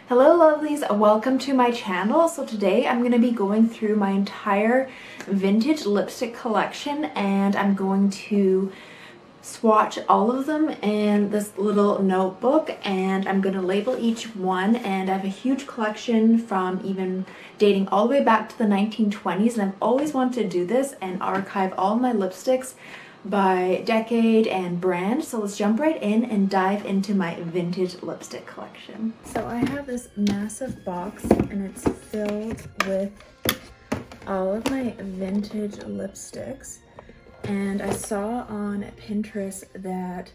Hello lovelies, welcome to my channel. So today I'm going to be going through my entire vintage lipstick collection and I'm going to swatch all of them in this little notebook and I'm going to label each one, and I have a huge collection from even dating all the way back to the 1920s, and I've always wanted to do this and archive all my lipsticks by decade and brand. So let's jump right in and dive into my vintage lipstick collection. So I have this massive box and it's filled with all of my vintage lipsticks, and I saw on Pinterest that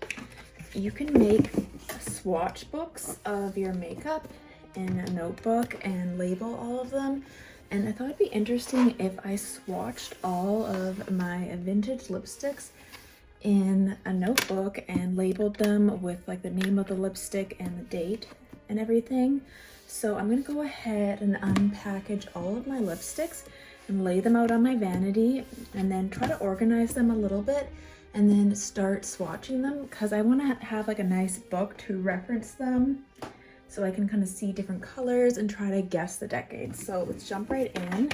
you can make swatch books of your makeup in a notebook and label all of them. And I thought it'd be interesting if I swatched all of my vintage lipsticks in a notebook and labeled them with like the name of the lipstick and the date and everything. So I'm gonna go ahead and unpackage all of my lipsticks and lay them out on my vanity and then try to organize them a little bit and then start swatching them, because I want to have like a nice book to reference them so I can kind of see different colors and try to guess the decades. So let's jump right in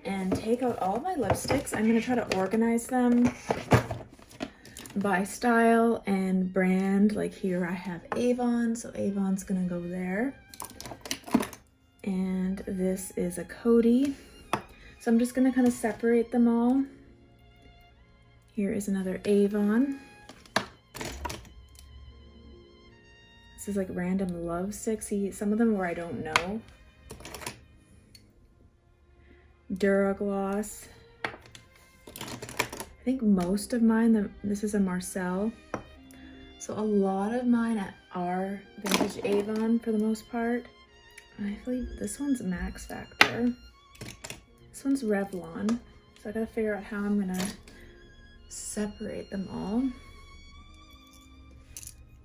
and take out all my lipsticks. I'm going to try to organize them by style and brand. Like here I have Avon, so Avon's going to go there. And this is a Coty. So I'm just going to kind of separate them all. Here is another Avon. This is like random love stick. See, some of them where I don't know. Dura Gloss. I think most of mine, this is a Marcel. So a lot of mine are vintage Avon for the most part. I believe this one's Max Factor. This one's Revlon. So I gotta figure out how I'm gonna separate them all.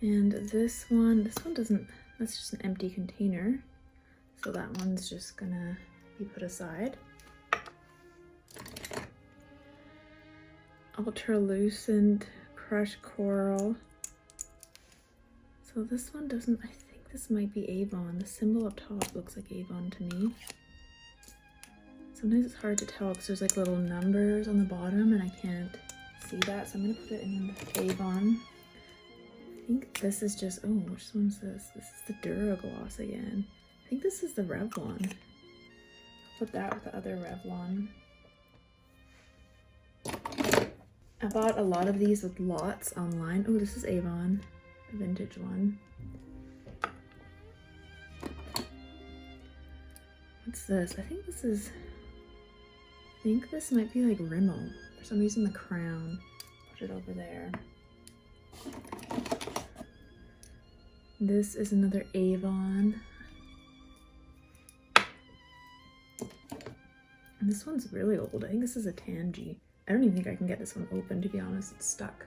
And this one doesn't, that's just an empty container. So that one's just gonna be put aside. Ultralucent Crushed Coral. So this one doesn't, I think this might be Avon. The symbol up top looks like Avon to me. Sometimes it's hard to tell because there's like little numbers on the bottom and I can't see that. So I'm gonna put it in the Avon. I think this is just, oh, which one's this? This is the Dura Gloss again. I think this is the Revlon. I'll put that with the other Revlon. I bought a lot of these with lots online. Oh, this is Avon, a vintage one. What's this? I think this might be like Rimmel. For some reason, the crown. Put it over there. This is another Avon. And this one's really old. I think this is a Tangie. I don't even think I can get this one open, to be honest. It's stuck.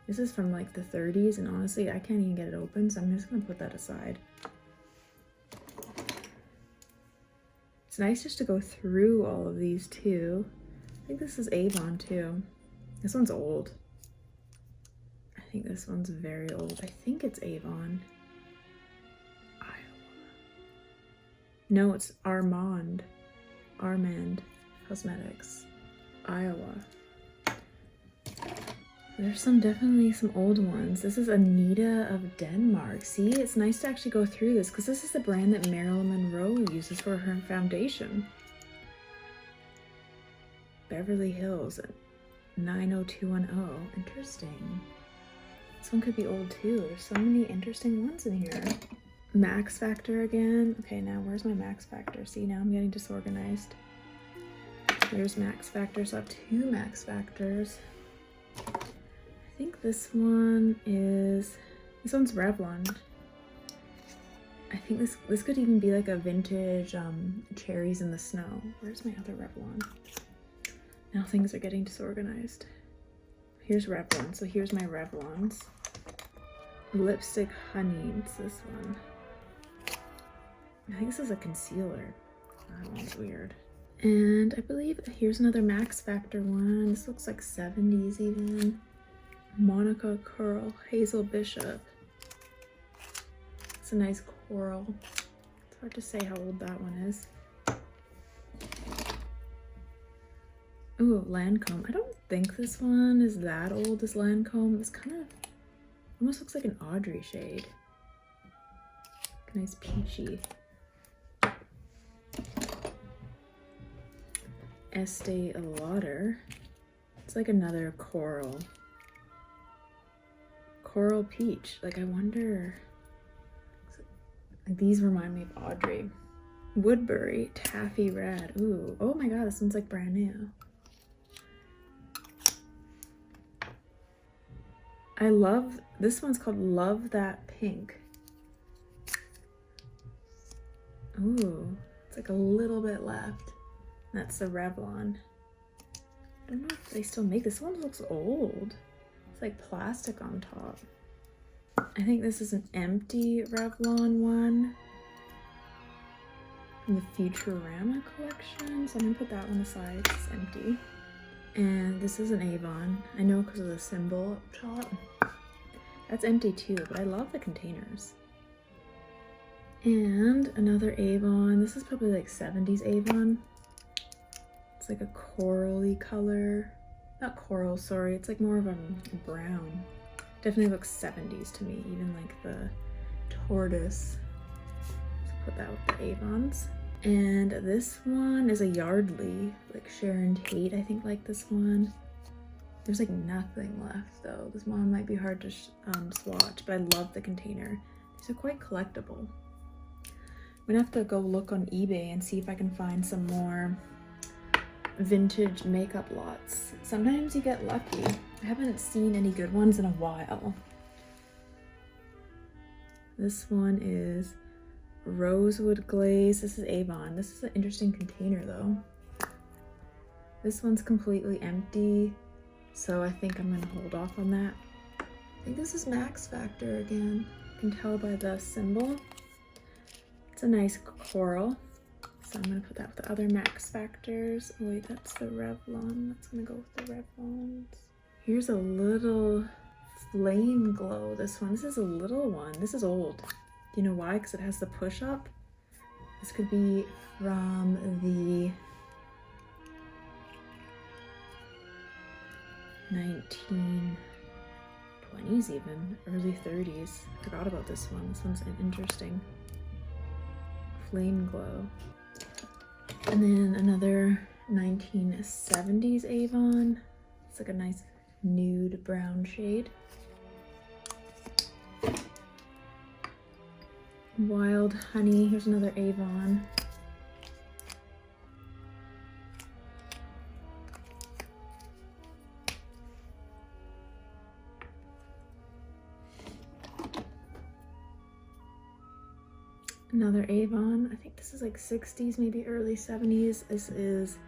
This is from like the 30s, and honestly, I can't even get it open, so I'm just gonna put that aside. It's nice just to go through all of these too. I think this is Avon too. This one's old. I think this one's very old. I think it's Avon. No, it's Armand Cosmetics, Iowa. There's definitely some old ones. This is Anita of Denmark. See, it's nice to actually go through this because this is the brand that Marilyn Monroe uses for her foundation. Beverly Hills, 90210. Interesting. This one could be old too. There's so many interesting ones in here. Max Factor again. Okay, now where's my Max Factor? See, now I'm getting disorganized. There's Max Factor. So I have two Max Factors. I think this one's Revlon. I think this could even be like a vintage Cherries in the Snow. Where's my other Revlon? Now things are getting disorganized. Here's Revlon. So here's my Revlons. Lipstick Honey. What's this one? I think this is a concealer. That one's weird. And I believe here's another Max Factor one. This looks like 70s even. Monica Curl, Hazel Bishop. It's a nice coral. That's hard to say how old that one is. Ooh, Lancome. I don't think this one is that old, this Lancome. It's kind of, almost looks like an Audrey shade. Nice peachy. Estee Lauder. It's like another coral. Coral peach. Like, I wonder, like, these remind me of Audrey. Woodbury Taffy Red. Ooh, oh my god, this one's like brand new. I love, this one's called Love That Pink. Ooh, it's like a little bit left. That's the Revlon. I don't know if they still make this. One looks old. It's like plastic on top. I think this is an empty Revlon one from the Futurama collection. So I'm gonna put that one aside, it's empty. And this is an Avon. I know because of the symbol up top. That's empty too, but I love the containers. And another Avon. This is probably like 70s Avon. It's like a corally color. Not coral, sorry. It's like more of a brown. Definitely looks 70s to me, even like the tortoise. Let's put that with the Avons. And this one is a Yardley, like Sharon Tate, I think, like this one. There's like nothing left though. This one might be hard to swatch, but I love the container. These are quite collectible. I'm gonna have to go look on eBay and see if I can find some more vintage makeup lots. Sometimes you get lucky. I haven't seen any good ones in a while. This one is Rosewood Glaze. This is Avon. This is an interesting container though. This one's completely empty, so I think I'm gonna hold off on that. I think this is Max Factor again. You can tell by the symbol. It's a nice coral. So I'm gonna put that with the other Max Factors. Oh wait, that's the Revlon. That's gonna go with the Revlons. Here's a little Flame Glow. This one, this is a little one. This is old. Do you know why? Because it has the push up. This could be from the 1920s even, early 30s. I forgot about this one. This one's interesting. Flame Glow. And then another 1970s Avon. It's like a nice nude brown shade. Wild Honey. Here's another Avon. Another Avon. I think this is like 60s, maybe early 70s. This is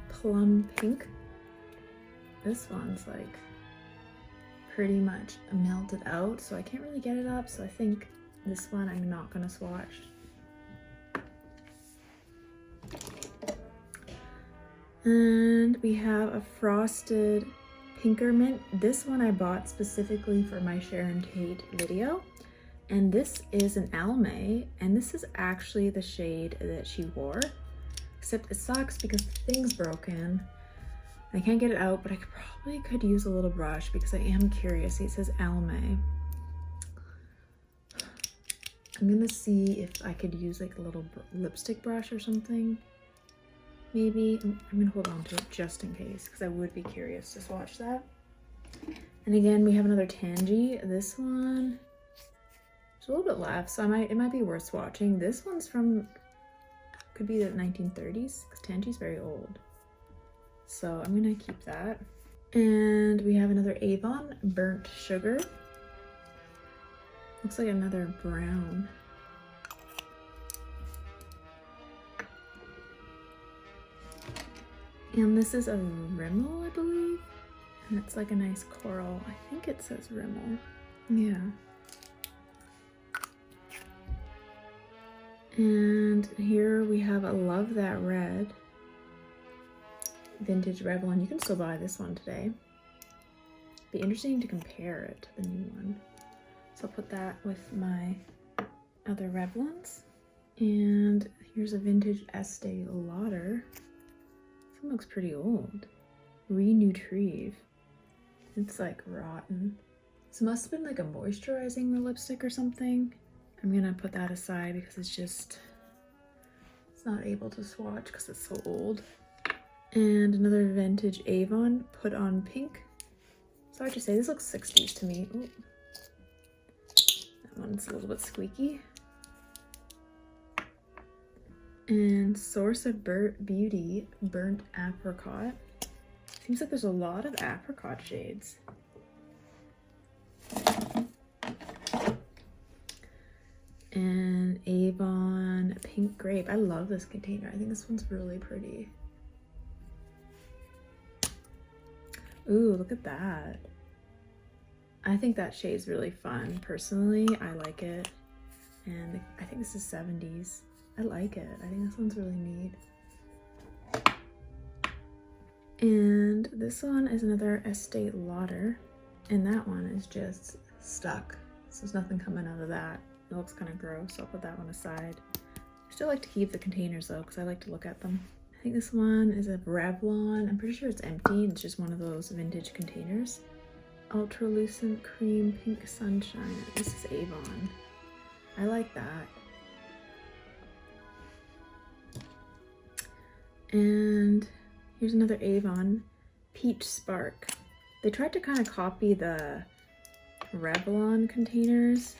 Plum Pink. This one's like pretty much melted out, so I can't really get it up. So I think this one I'm not gonna swatch. And we have a Frosted Pinkermint. This one I bought specifically for my Sharon Tate video. And this is an Almay, and this is actually the shade that she wore, except it sucks because the thing's broken. I can't get it out, but I probably could use a little brush because I am curious. It says Almay. I'm gonna see if I could use like a little lipstick brush or something. Maybe. I'm gonna hold on to it just in case because I would be curious to swatch that. And again, we have another Tangie. This one, there's a little bit left, so it might be worth swatching. This one's from, could be the 1930s because Tangie's very old. So I'm gonna keep that. And we have another Avon Burnt Sugar. Looks like another brown. And this is a Rimmel, I believe. And it's like a nice coral. I think it says Rimmel. Yeah. And here we have a Love That Red. Vintage Revlon. You can still buy this one today. Be interesting to compare it to the new one. So I'll put that with my other Revlons. And here's a vintage Estee Lauder. This one looks pretty old. Renutrieve. It's like rotten. This must have been like a moisturizing lipstick or something. I'm gonna put that aside because it's not able to swatch because it's so old. And another vintage Avon Put On Pink. Sorry to say, this looks 60s to me. Ooh. That one's a little bit squeaky. And Source of Beauty Burnt Apricot. Seems like there's a lot of apricot shades. And Avon Pink Grape. I love this container. I think this one's really pretty. Ooh, look at that. I think that shade's really fun. Personally, I like it. And I think this is 70s. I like it. I think this one's really neat. And this one is another Estee Lauder. And that one is just stuck. So there's nothing coming out of that. It looks kind of gross, so I'll put that one aside. I still like to keep the containers though, because I like to look at them. I think this one is a Revlon. I'm pretty sure it's empty. It's just one of those vintage containers. Ultralucent Cream Pink Sunshine. This is Avon. I like that. And here's another Avon Peach Spark. They tried to kind of copy the Revlon containers.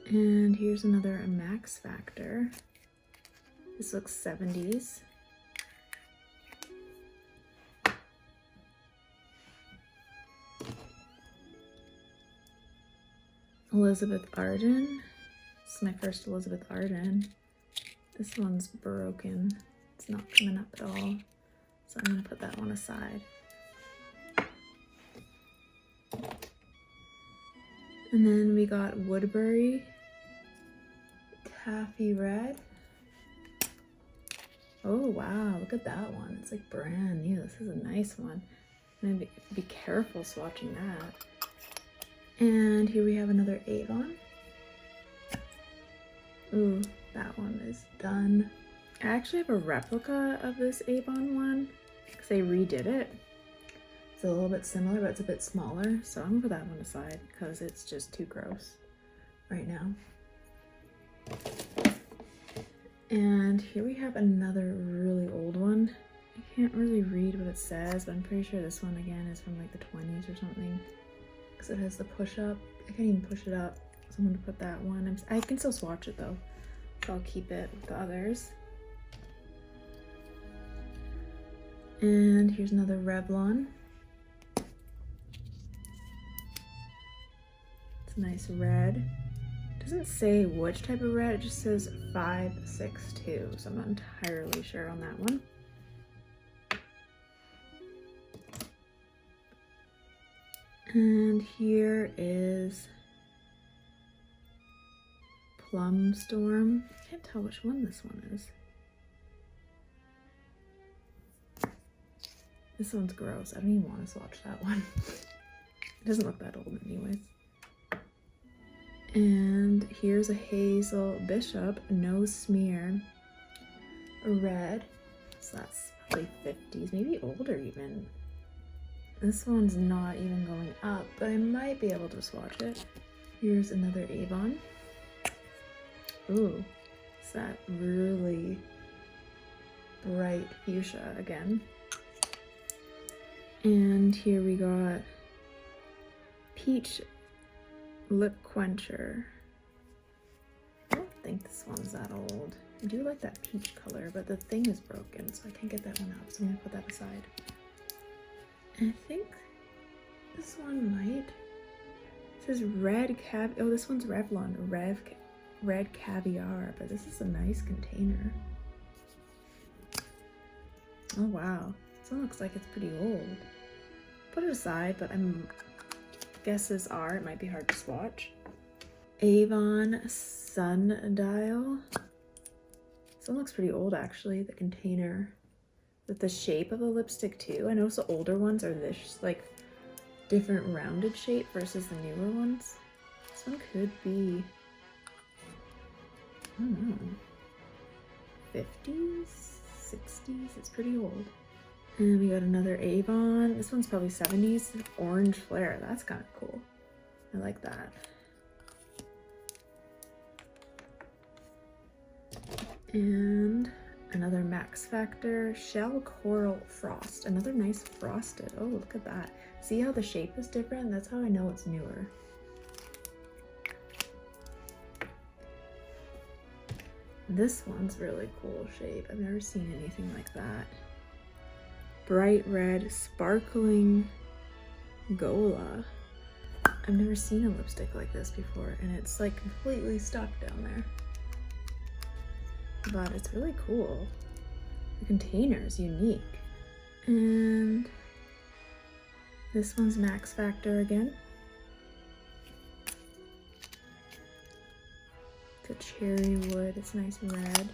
And here's another Max Factor. This looks 70s. Elizabeth Arden. This is my first Elizabeth Arden. This one's broken. It's not coming up at all. So I'm gonna put that one aside. And then we got Woodbury Taffy Red. Oh wow, look at that one. It's like brand new. This is a nice one. I'm gonna be careful swatching that. And here we have another Avon. Ooh, that one is done. I actually have a replica of this Avon one because they redid it. It's a little bit similar, but it's a bit smaller. So I'm gonna put that one aside because it's just too gross right now. And here we have another really old one. I can't really read what it says, but I'm pretty sure this one again is from like the 20s or something. Because it has the push up. I can't even push it up. So I'm gonna put that one. I can still swatch it though. So I'll keep it with the others. And here's another Revlon. It's a nice red. It doesn't say which type of red, it just says 562, so I'm not entirely sure on that one. And here is Plum Storm. I can't tell which one this one is. This one's gross. I don't even want to swatch that one. It doesn't look that old anyways. And here's a Hazel Bishop No Smear Red. So that's probably 50s, maybe older even. This one's not even going up, but I might be able to swatch it. Here's another Avon. Ooh, it's that really bright fuchsia again. And here we got Peach Lip Quencher. I don't think this one's that old. I do like that peach color, but the thing is broken, so I can't get that one up, so I'm gonna put that aside. And I think this one might. It says Red Caviar. Oh, this one's Revlon Red Caviar, but this is a nice container. Oh wow, this one looks like it's pretty old. Put it aside, but guesses are it might be hard to swatch. Avon Sun Dial. This one looks pretty old actually, the container. With the shape of the lipstick too. I noticed the older ones are this like different rounded shape versus the newer ones. This one could be I don't know, 50s, 60s, it's pretty old. And we got another Avon. This one's probably 70s. Orange flare, that's kind of cool. I like that. And another Max Factor Shell Coral Frost. Another nice frosted. Oh, look at that. See how the shape is different? That's how I know it's newer. This one's really cool shape. I've never seen anything like that. Bright red, sparkling Gola. I've never seen a lipstick like this before, and it's like completely stuck down there. But it's really cool. The container is unique. And this one's Max Factor again. It's a cherry wood, it's nice red.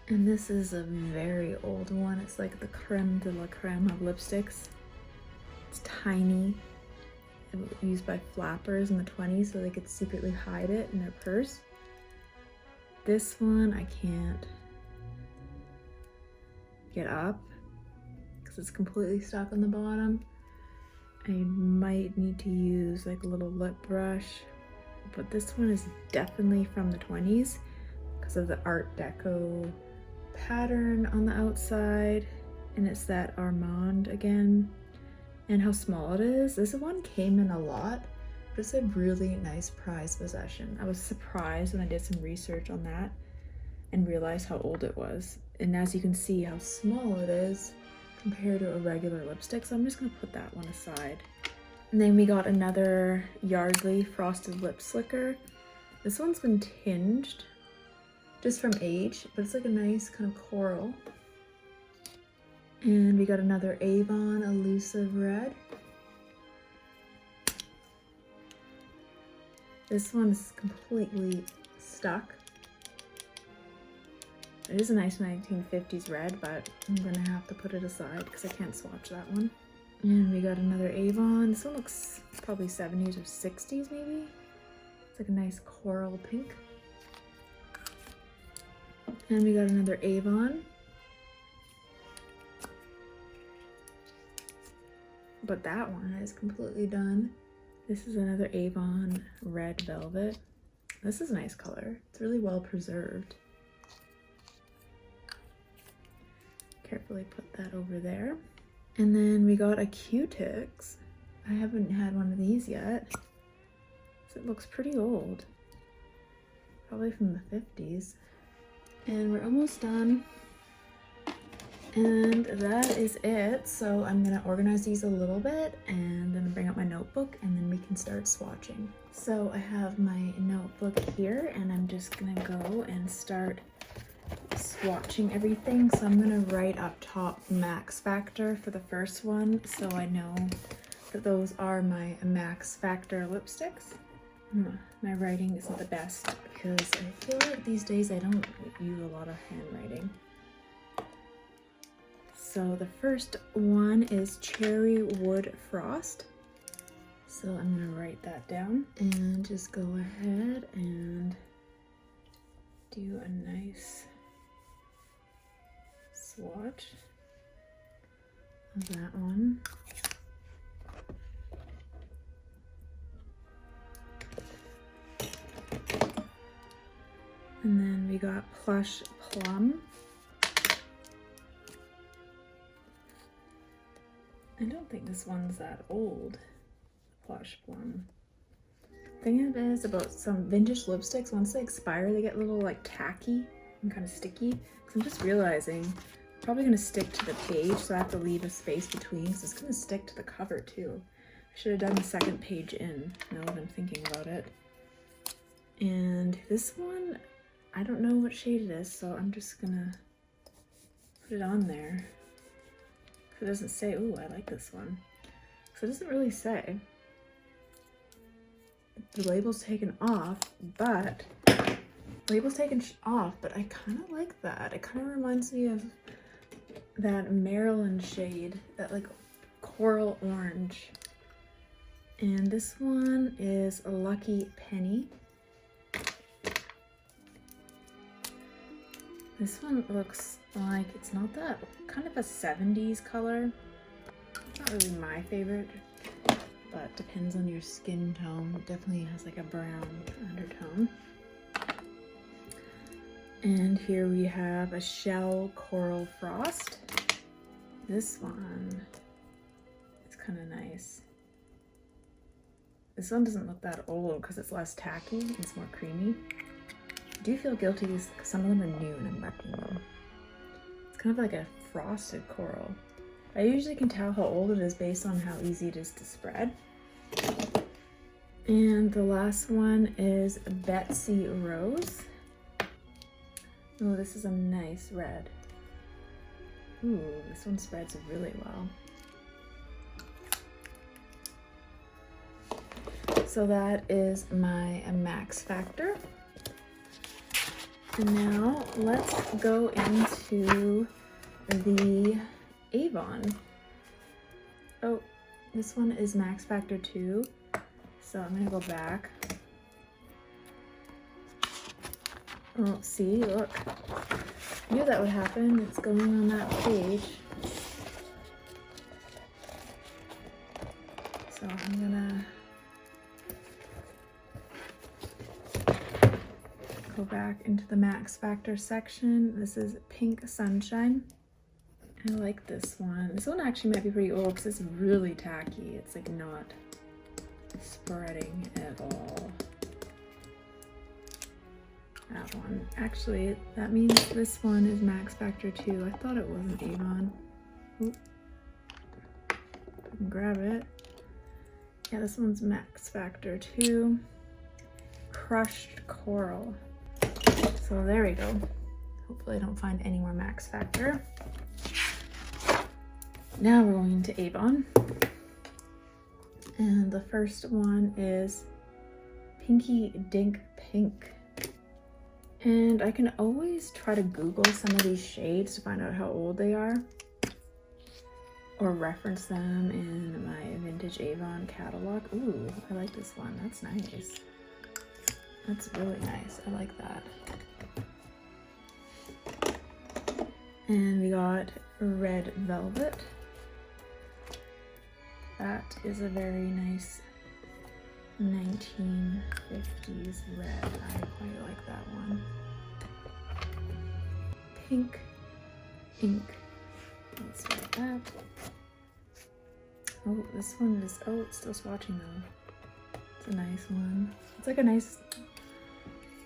And this is a very old one. It's like the creme de la creme of lipsticks. It's tiny. It was used by flappers in the 20s so they could secretly hide it in their purse. This one I can't get up because it's completely stuck on the bottom. I might need to use like a little lip brush, but this one is definitely from the 20s because of the Art Deco pattern on the outside, and it's that Armand again, and how small it is. This one came in a lot, but it's a really nice prized possession. I was surprised when I did some research on that and realized how old it was, and as you can see how small it is compared to a regular lipstick, so I'm just gonna put that one aside. And then we got another Yardley Frosted Lip Slicker. This one's been tinged just from age, but it's like a nice kind of coral. And we got another Avon Elusive Red. This one's completely stuck. It is a nice 1950s red, but I'm gonna have to put it aside because I can't swatch that one. And we got another Avon. This one looks probably 70s or 60s maybe. It's like a nice coral pink. And we got another Avon. But that one is completely done. This is another Avon Red Velvet. This is a nice color. It's really well preserved. Carefully put that over there. And then we got a Q-Tix. I haven't had one of these yet. So it looks pretty old. Probably from the 50s. And we're almost done. And that is it. So I'm gonna organize these a little bit and then bring out my notebook and then we can start swatching. So I have my notebook here and I'm just gonna go and start swatching everything. So I'm gonna write up top Max Factor for the first one so I know that those are my Max Factor lipsticks. My writing isn't the best because I feel like these days I don't use a lot of handwriting. So the first one is Cherry Wood Frost. So I'm gonna write that down and just go ahead and do a nice swatch of that one. And then we got Plush Plum. I don't think this one's that old, Plush Plum. The thing is about some vintage lipsticks, once they expire, they get a little like tacky and kind of sticky. Because I'm just realizing, I'm probably gonna stick to the page, so I have to leave a space between, because it's gonna stick to the cover too. I should have done the second page in, now that I'm thinking about it. And this one, I don't know what shade it is, so I'm just gonna put it on there. It doesn't say, ooh, I like this one. So it doesn't really say. The label's taken off, but I kind of like that. It kind of reminds me of that Maryland shade, that like coral orange. And this one is a Lucky Penny. This one looks like it's not that, kind of a 70s color. It's not really my favorite, but depends on your skin tone. It definitely has like a brown undertone. And here we have a Shell Coral Frost. This one is kind of nice. This one doesn't look that old because it's less tacky, it's more creamy. I do feel guilty because some of them are new and I'm wrecking them. It's kind of like a frosted coral. I usually can tell how old it is based on how easy it is to spread. And the last one is Betsy Rose. Oh, this is a nice red. Ooh, this one spreads really well. So that is my Max Factor. And now let's go into the Avon. Oh, this one is Max Factor 2. So I'm gonna go back. Oh, see, look. I knew that would happen. It's going on that page. So I'm gonna go back into the Max Factor section. This is Pink Sunshine. I like this one. This one actually might be pretty old because it's really tacky. It's like not spreading at all. That one. Actually, that means this one is Max Factor 2. I thought it wasn't Avon. Oop. I can grab it. Yeah, this one's Max Factor 2. Crushed Coral. So there we go. Hopefully I don't find any more Max Factor. Now we're going to Avon. And the first one is Pinky Dink Pink. And I can always try to Google some of these shades to find out how old they are. Or reference them in my vintage Avon catalog. Ooh, I like this one. That's nice. That's really nice. I like that. And we got Red Velvet. That is a very nice 1950s red. I quite like that one. Pink Ink. Let's write that. Oh, this one is, oh, it's still swatching though. It's a nice one. It's like a nice,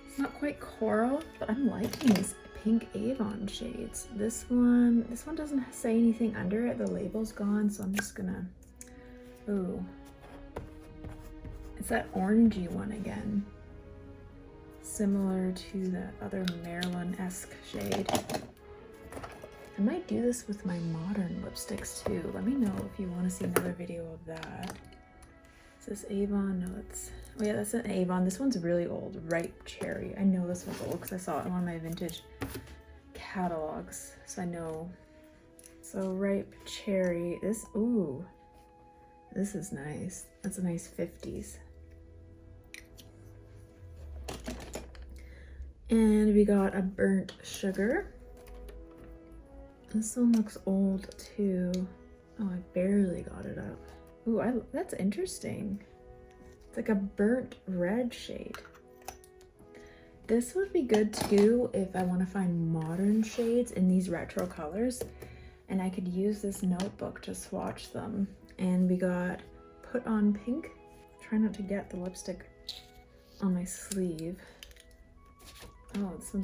it's not quite coral, but I'm liking these pink Avon shades. This one doesn't say anything under it. The label's gone, so I'm just gonna, ooh. It's that orangey one again. Similar to the other Marilyn-esque shade. I might do this with my modern lipsticks too. Let me know if you want to see another video of that. Is this Avon? No, it's, oh yeah, that's an Avon. This one's really old. Ripe Cherry. I know this one's old because I saw it in one of my vintage catalogs, so I know. So Ripe Cherry. This, ooh, this is nice. That's a nice 50s. And we got a Burnt Sugar. This one looks old too. Oh, I barely got it up. Ooh, that's interesting. It's like a burnt red shade. This would be good too if I want to find modern shades in these retro colors. And I could use this notebook to swatch them. And we got Put On Pink. Try not to get the lipstick on my sleeve. Oh, this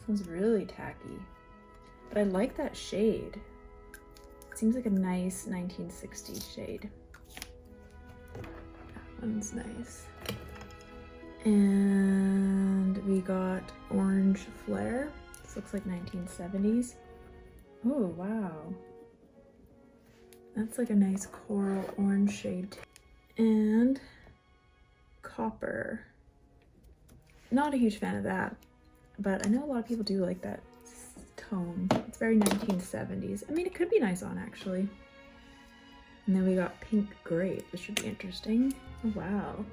one's really tacky. But I like that shade. It seems like a nice 1960s shade. That one's nice. And we got Orange Flare. This looks like 1970s. Oh, wow. That's like a nice coral orange shade. And Copper. Not a huge fan of that, but I know a lot of people do like that tone. It's very 1970s. I mean, it could be nice on actually. And then we got Pink Grape. This should be interesting. Oh, wow.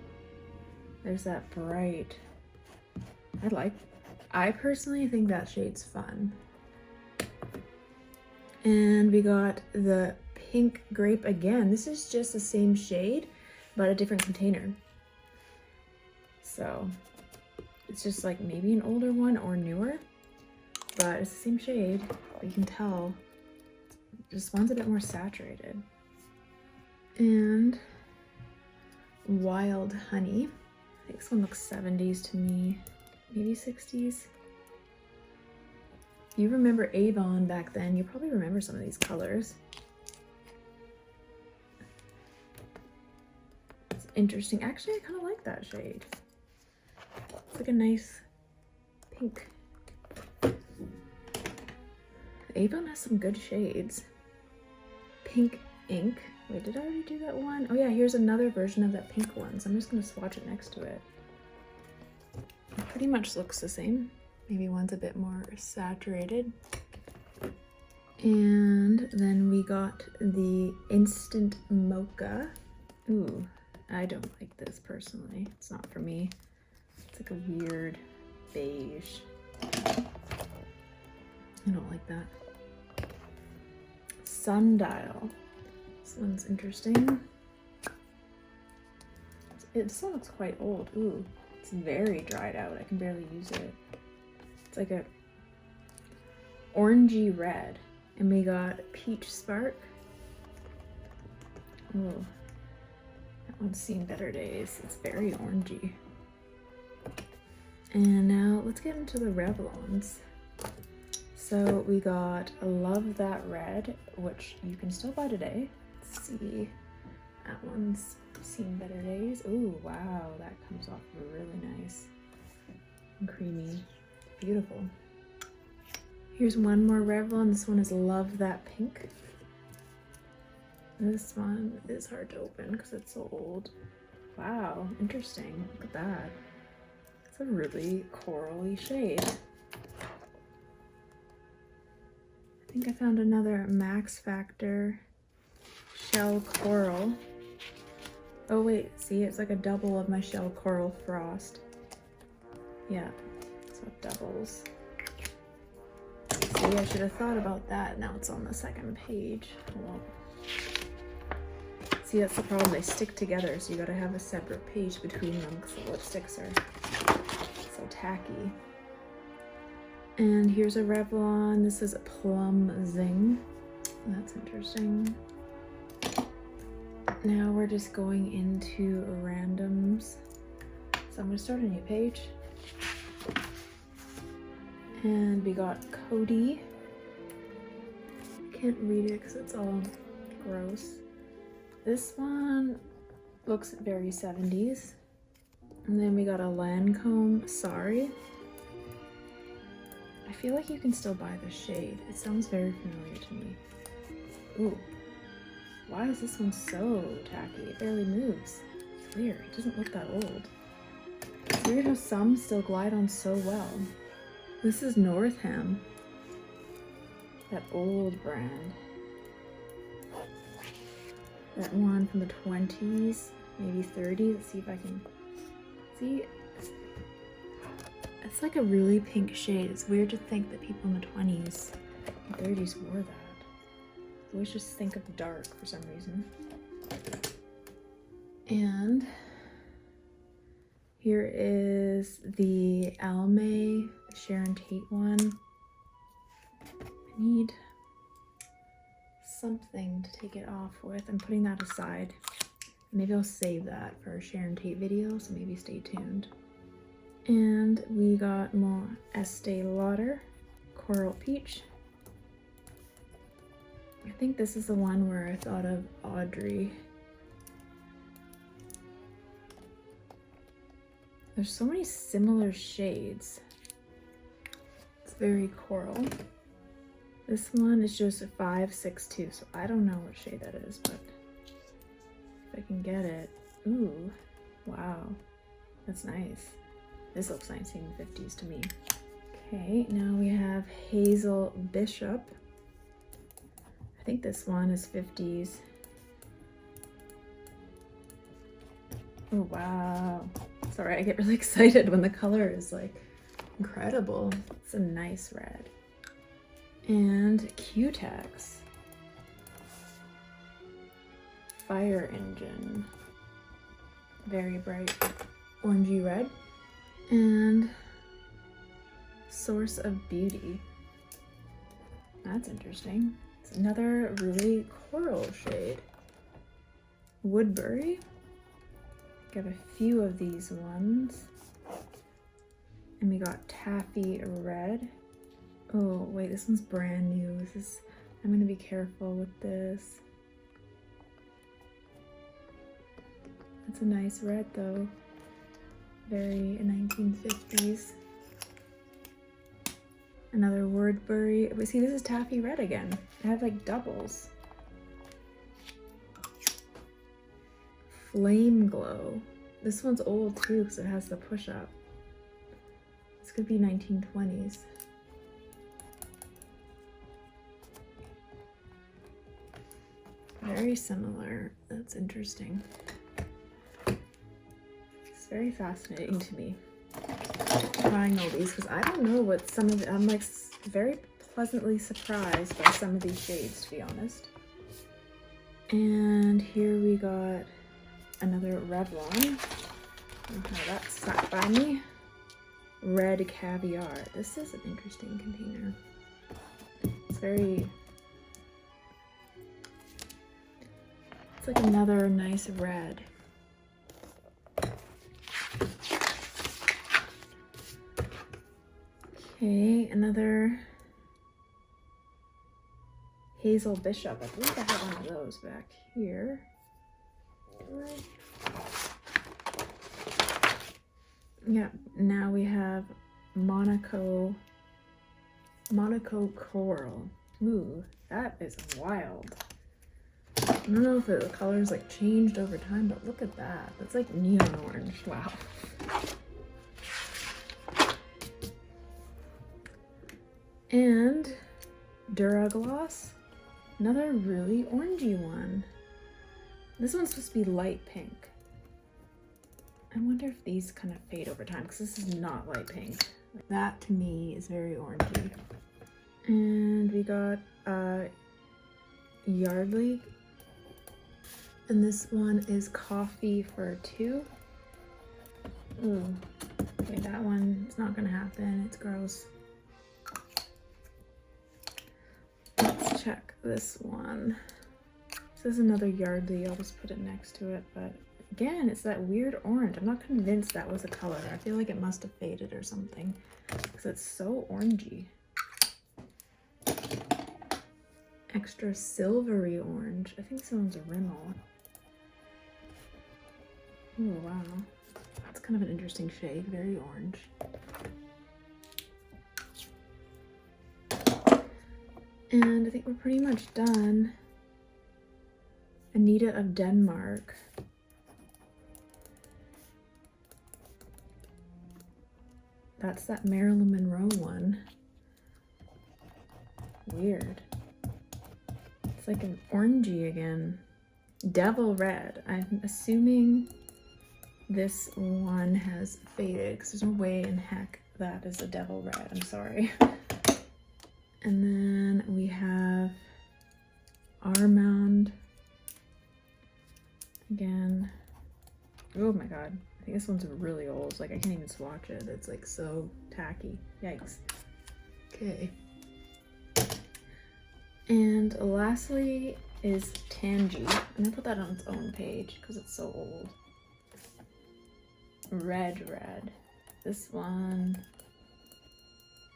There's that bright. I personally think that shade's fun. And we got the pink grape again. This is just the same shade, but a different container. So it's just like maybe an older one or newer, but it's the same shade, but you can tell this one's a bit more saturated. And Wild Honey. I think this one looks 70s to me, maybe 60s. You remember Avon back then, you probably remember some of these colors. It's interesting. Actually, I kind of like that shade. It's like a nice pink. Avon has some good shades. Pink Ink. Wait, did I already do that one? Oh yeah, here's another version of that pink one, so I'm just gonna swatch it next to it. It pretty much looks the same. Maybe one's a bit more saturated. And then we got the Instant Mocha. Ooh, I don't like this personally. It's not for me. It's like a weird beige. I don't like that. Sun Dial. This one's interesting. This one looks quite old. Ooh, it's very dried out. I can barely use it. It's like a orangey red. And we got Peach Spark. Ooh, that one's seen better days. It's very orangey. And now let's get into the Revlons. So we got Love That Red, which you can still buy today. Let's see, that one's seen better days. Ooh, wow, that comes off really nice and creamy. Beautiful. Here's one more Revlon. This one is Love That Pink. This one is hard to open because it's so old. Wow, interesting. Look at that. It's a really corally shade. I think I found another Max Factor Shell Coral. Oh wait, see, it's like a double of my Shell Coral Frost. Yeah, so it doubles. See, I should have thought about that. Now it's on the second page. Well, see, that's the problem. They stick together, so you gotta have a separate page between them because the lipsticks are so tacky. And here's a Revlon. This is Plum Zing. That's interesting. Now we're just going into randoms. So I'm gonna start a new page. And we got Cody. Can't read it because it's all gross. This one looks very 70s. And then we got a Lancome Sorry. I feel like you can still buy the shade. It sounds very familiar to me. Ooh. Why is this one so tacky? It barely moves. It's weird. It doesn't look that old. It's weird how some still glide on so well. This is Northam. That old brand. That one from the 20s, maybe 30s. Let's see if I can see. It's like a really pink shade. It's weird to think that people in the 20s and 30s wore that. I always just think of dark for some reason. And here is the Almay Sharon Tate one. I need something to take it off with. I'm putting that aside. Maybe I'll save that for a Sharon Tate video, so maybe stay tuned. And we got more Estee Lauder Coral Peach. I think this is the one where I thought of Audrey. There's so many similar shades. It's very coral. This one is just a 562, so I don't know what shade that is, but if I can get it. Ooh, wow, that's nice. This looks 1950s to me. Okay, now we have Hazel Bishop. I think this one is 50s. Oh, wow. Sorry, I get really excited when the color is like incredible. It's a nice red. And Q-Tex. Fire Engine. Very bright orangey red. And Source of Beauty. That's interesting. It's another really coral shade. Woodbury. We have a few of these ones. And we got Taffy Red. Oh, wait, this one's brand new. I'm gonna be careful with this. It's a nice red though. Very 1950s. Another Woodbury. But see, this is Taffy Red again. I have like doubles. Flame Glow. This one's old too because it has the push up. This could be 1920s. Very similar. That's interesting. It's very fascinating to me trying all these because I don't know what some of it. I'm like very pleasantly surprised by some of these shades, to be honest. And here we got another Revlon. Okay, that sat by me. Red Caviar. This is an interesting container. It's very. It's like another nice red. Okay, another Hazel Bishop. I believe I have one of those back here. Yeah, now we have Monaco Coral. Ooh, that is wild. I don't know if the colors like changed over time, but look at that. That's like neon orange. Wow. And Dura Gloss. Another really orangey one. This one's supposed to be light pink. I wonder if these kind of fade over time because this is not light pink. That to me is very orangey. And we got Yardley. And this one is Coffee for Two. Ooh. Okay, that one is not gonna happen. It's gross. Let's check this one. This is another Yardley. I'll just put it next to it, but again, it's that weird orange. I'm not convinced that was a color. I feel like it must have faded or something because it's so orangey. Extra silvery orange. I think this one's a Rimmel. Oh, wow. That's kind of an interesting shade. Very orange. And I think we're pretty much done. Anita of Denmark. That's that Marilyn Monroe one. Weird. It's like an orangey again. Devil Red. I'm assuming this one has faded because there's no way in heck that is a Devil Red. I'm sorry. And then we have Armand. Again. Oh my god. I think this one's really old. Like I can't even swatch it. It's like so tacky. Yikes. Okay. And lastly is Tangie. I'm gonna put that on its own page because it's so old. Red. This one.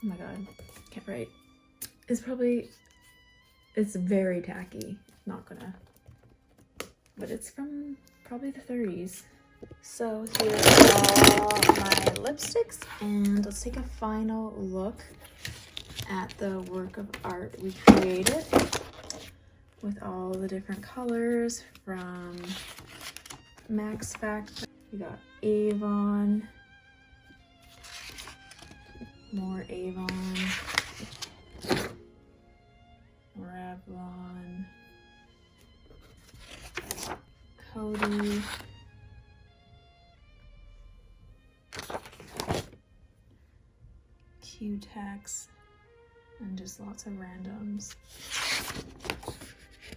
Oh my god. Can't write. It's very tacky. Not gonna. But it's from probably the 30s. So here are all my lipsticks, and let's take a final look at the work of art we created with all the different colors from Max Factor. We got Avon, more Avon, Revlon, Coty, few texts and just lots of randoms.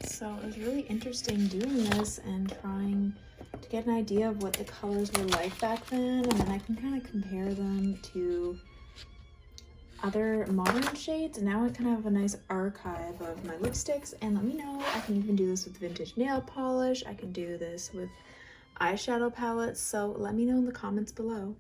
So it was really interesting doing this and trying to get an idea of what the colors were like back then, and then I can kind of compare them to other modern shades. And now I kind of have a nice archive of my lipsticks, and let me know, I can even do this with vintage nail polish, I can do this with eyeshadow palettes, so let me know in the comments below.